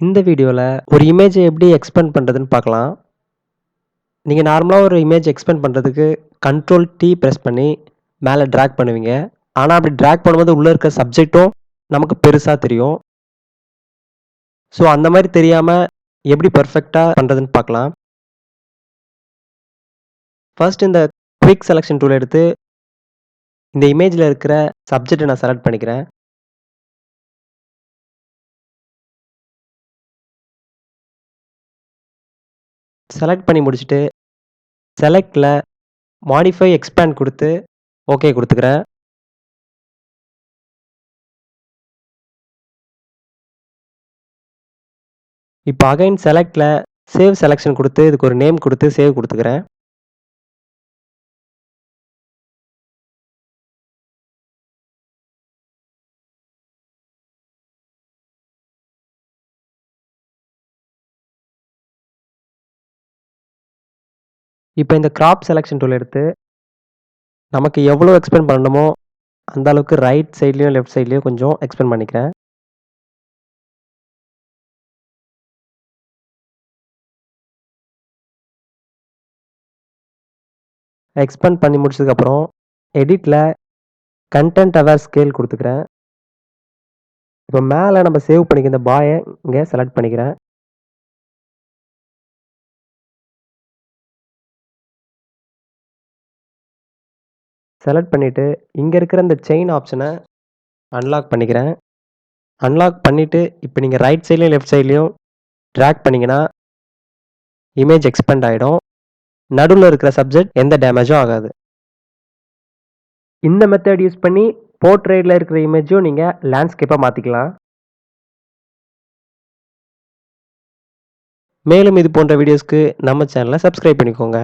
இந்த வீடியோல ஒரு இமேஜ எப்படி எக்ஸ்பேண்ட் பண்றதுன்னு பார்க்கலாம். நீங்க நார்மலா ஒரு இமேஜ் எக்ஸ்பேண்ட் பண்றதுக்கு கண்ட்ரோல் T பிரஸ் பண்ணி மேல டிராக் பண்ணுவீங்க. ஆனா அப்படி டிராக் பண்ணும்போது உள்ள இருக்க சப்ஜெக்ட்டும் நமக்கு பெருசா தெரியும். ஸோ அந்த மாரி தெரியாம எப்படி பெர்ஃபெக்ட்டா பண்றதுன்னு பார்க்கலாம். ஃபர்ஸ்ட் இந்த குயிக் செலக்ஷன் டூல் எடுத்து இந்த இமேஜ்ல இருக்கிற சப்ஜெக்ட்ட நான் செலக்ட் பண்ணிக்கிறேன். செலக்ட் பண்ணி முடிச்சுட்டு செலக்ட்ல மாடிஃபை எக்ஸ்பேண்ட் குடுத்து ஓகே குடுத்துக்கிறேன். இப்போ அகைன் செலக்ட்ல சேவ் செலக்ஷன் குடுத்து இதுக்கு ஒரு நேம் குடுத்து சேவ் குடுத்துக்கிறேன். இப்போ இந்த கிராப் செலக்ஷன் டூல் எடுத்து நமக்கு எவ்வளோ எக்ஸ்பேண்ட் பண்ணணுமோ அந்த அளவுக்கு ரைட் சைட்லயும், லெஃப்ட் சைட்லயும் கொஞ்சம் எக்ஸ்பேண்ட் பண்ணிக்கிறேன். எக்ஸ்பேண்ட் பண்ணி முடிச்சதுக்கப்புறம் எடிட்ல கன்டென்ட் அவேர் ஸ்கேல் குடுத்துக்கிறேன். இப்போ மேல நம்ம சேவ் பண்ணிக்க இந்த பாய இங்க செலக்ட் பண்ணிக்கிறேன். செலக்ட் பண்ணிட்டு இங்க இருக்கிற இந்த செயின் ஆப்ஷன அன்லாக் பண்ணிக்கிறேன். அன்லாக் பண்ணிட்டு இப்போ நீங்க ரைட் சைட்லயும், லெஃப்ட் சைட்லயும் டிராக் பண்ணீங்கன்னா இமேஜ் எக்ஸ்பேண்ட் ஆயிடும். நடுவுல இருக்கிற சப்ஜெக்ட் எந்த டேமேஜும் ஆகாது. இந்த மெத்தட் யூஸ் பண்ணி போர்ட்ரெய்ட்ல இருக்கிற இமேஜும் நீங்க லேண்ட்ஸ்கேப்பா மாத்திக்கலாம். மேலும் இது போன்ற வீடியோஸ்க்கு நம்ம சேனலை சப்ஸ்கிரைப் பண்ணிக்கோங்க.